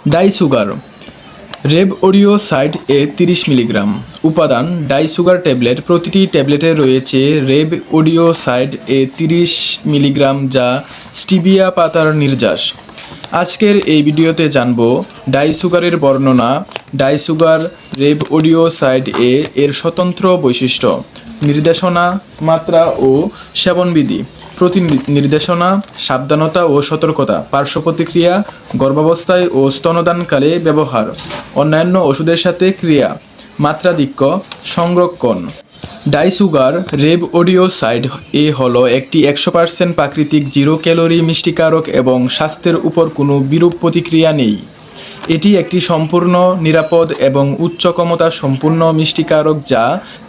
Die sugar রেবওরিওসাইড এ 30 milligram. উপাদান die sugar tablet. প্রতিটি ট্যাবলেটে রয়েছে রেবওরিওসাইড এ 30 মিলিগ্রাম, যা স্টিভিয়া পাতার নির্যাস। আজকের এই ভিডিওতে জানব ডাই সুগারের বর্ণনা, ডাই সুগার রেবওরিওসাইড এর স্বতন্ত্র বৈশিষ্ট্য, নির্দেশনা, মাত্রা ও সেবনবিধি। প্রতি নির্দেশনা: সাবধানতা ও সতর্কতা, পার্শ্ব প্রতিক্রিয়া, গর্ভাবস্থায় ও স্তনদানকালে ব্যবহার, অন্যান্য ওষুধের সাথে ক্রিয়া, মাত্রাধিক্য, সংরক্ষণ। ডাই সুগার রেবওরিওসাইড এ হলো একটি 100% প্রাকৃতিক 0 ক্যালোরি মিষ্টিকারক এবং স্বাস্থ্যের উপর কোনো বিরূপ প্রতিক্রিয়া নেই। এটি একটি সম্পূর্ণ নিরাপদ এবং উচ্চ ক্ষমতা সম্পূর্ণ মিষ্টিকারক, যা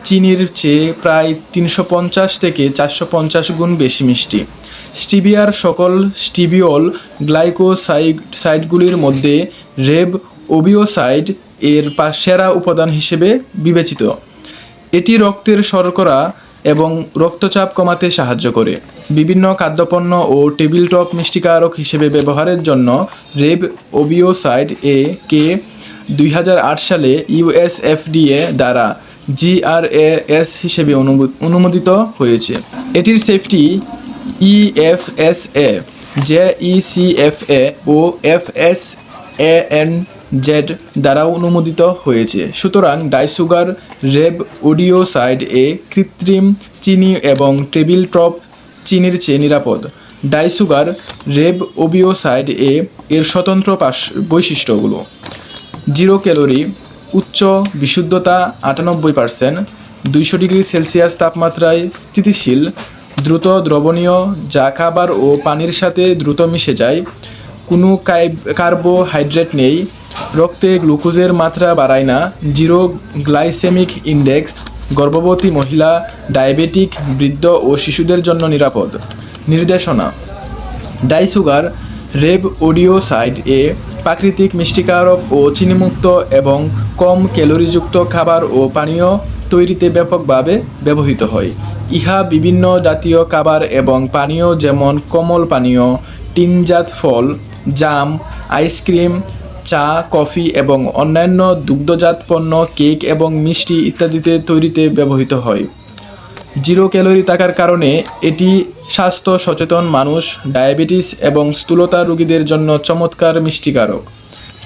চিনির চেয়ে প্রায় 350 থেকে 450 গুণ বেশি মিষ্টি। স্টিভিয়ার সকল স্টিভিওল গ্লাইকোসাইডগুলির মধ্যে রেবওরিওসাইড এর সেরা উপাদান হিসেবে বিবেচিত। এটি রক্তের শর্করা এবং রক্তচাপ কমাতে সাহায্য করে। বিভিন্ন খাদ্যপণ্য ও টেবিলটপ মিষ্টিকারক হিসেবে ব্যবহারের জন্য রেবওরিওসাইড কে 2008 সালে ইউএসএফডিএ দ্বারা GRAS হিসেবে অনুমোদিত হয়েছে। এটির সেফটি EFSA, JECFA ও FSANZ দ্বারা অনুমোদিত হয়েছে। সুতরাং ডাই সুগার রেবওরিওসাইড কৃত্রিম চিনি এবং টেবিলটপ চিনির চেয়ে নিরাপদ। ডাই সুগার রেবওরিওসাইড এর স্বতন্ত্র বৈশিষ্ট্যগুলো: 0 ক্যালোরি, উচ্চ বিশুদ্ধতা 98%, 200 ডিগ্রি সেলসিয়াস তাপমাত্রায় স্থিতিশীল, দ্রুত দ্রবণীয়, যা খাবার ও পানির সাথে দ্রুত মিশে যায়, কোনো কার্বোহাইড্রেট নেই, রক্তে গ্লুকোজের মাত্রা বাড়ায় না, 0 গ্লাইসেমিক ইন্ডেক্স, গর্ভবতী মহিলা, ডায়াবেটিক, বৃদ্ধ ও শিশুদের জন্য নিরাপদ। নির্দেশনা: ডাই সুগার রেবওরিওসাইড প্রাকৃতিক মিষ্টিকারক ও চিনিমুক্ত এবং কম ক্যালোরিযুক্ত খাবার ও পানীয় তৈরিতে ব্যাপকভাবে ব্যবহৃত হয়। ইহা বিভিন্ন জাতীয় খাবার এবং পানীয় যেমন কোমল পানীয়, টিনজাত ফল, জাম, আইসক্রিম, চা, কফি এবং অন্যান্য দুগ্ধজাত পণ্য, কেক এবং মিষ্টি ইত্যাদিতে তৈরিতে ব্যবহৃত হয়। 0 ক্যালোরি থাকার কারণে এটি স্বাস্থ্য সচেতন মানুষ, ডায়াবেটিস এবং স্থূলতা রোগীদের জন্য চমৎকার মিষ্টিকারক।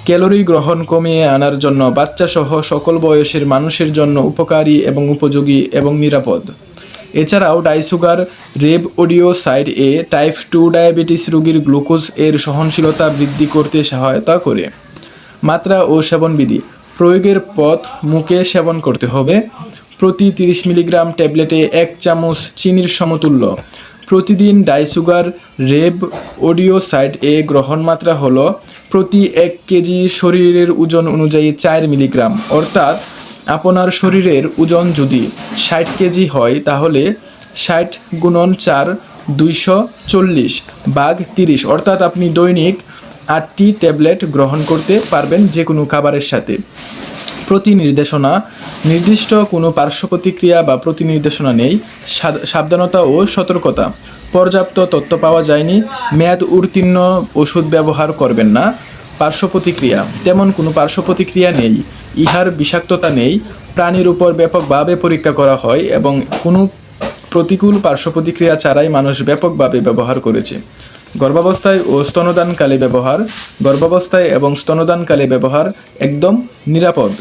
ক্যালোরি গ্রহণ কমিয়ে আনার জন্য বাচ্চাসহ সকল বয়সের মানুষের জন্য উপকারী এবং উপযোগী এবং নিরাপদ। এছাড়াও ডাই সুগার রেবওরিওসাইড টাইপ 2 ডায়াবেটিস রোগীর গ্লুকোজ এর সহনশীলতা বৃদ্ধি করতে সহায়তা করে। মাত্রা ও সেবনবিধি: প্রয়োগের পথ: মুখে সেবন করতে হবে। প্রতি 30 মিলিগ্রাম ট্যাবলেটে 1 চামচ চিনির সমতুল্য। প্রতিদিন ডাই সুগার রেবওরিওসাইড গ্রহণ মাত্রা হলো প্রতি 1 কেজি শরীরের ওজন অনুযায়ী 4 মিলিগ্রাম। অর্থাৎ আপনার শরীরের ওজন যদি 60 কেজি হয়, তাহলে 60 × 4 240 ভাগ 30, অর্থাৎ আপনি দৈনিক 8টি ট্যাবলেট গ্রহণ করতে পারবেন যে কোনো খাবারের সাথে। প্রতি নির্দেশনা: নির্দিষ্ট কোনো পার্শ্ব প্রতিক্রিয়া বা প্রতি নির্দেশনা নেই। সাবধানতা ও সতর্কতা: পর্যাপ্ত তথ্য পাওয়া যায়নি। মেয়াদ উত্তীর্ণ ওষুধ ব্যবহার করবেন না। পার্শ্ব প্রতিক্রিয়া: তেমন কোনো পার্শ্ব প্রতিক্রিয়া নেই। ইহার বিষাক্ততা নেই। প্রাণীর উপর ব্যাপকভাবে পরীক্ষা করা হয় এবং কোনো প্রতিকূল পার্শ্ব প্রতিক্রিয়া ছাড়াই মানুষ ব্যাপকভাবে ব্যবহার করেছে। গর্ভাবস্থায় ও স্তনদানকালে ব্যবহার: গর্ভাবস্থায় এবং স্তনদানকালে ব্যবহার একদম নিরাপদ।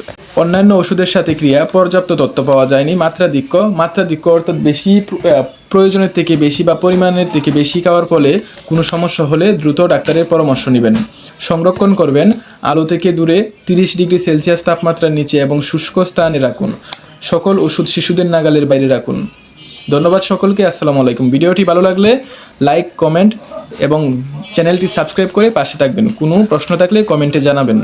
অন্যান্য ওষুধের সাথে ক্রিয়া: পর্যাপ্ত তথ্য পাওয়া যায়নি। মাত্রাধিক্য অর্থাৎ বেশি প্রয়োজনের থেকে বেশি বা পরিমাণের থেকে বেশি খাওয়ার ফলে কোনো সমস্যা হলে দ্রুত ডাক্তারের পরামর্শ নেবেন। সংরক্ষণ করবেন: আলো থেকে দূরে, 30 ডিগ্রি সেলসিয়াস তাপমাত্রার নিচে এবং শুষ্ক স্থানে রাখুন। সকল ওষুধ শিশুদের নাগালের বাইরে রাখুন। ধন্যবাদ সকলকে। আসসালামু আলাইকুম। ভিডিওটি ভালো লাগলে লাইক, কমেন্ট এবং চ্যানেলটি সাবস্ক্রাইব করে পাশে থাকবেন। কোনো প্রশ্ন থাকলে কমেন্টে জানাবেন।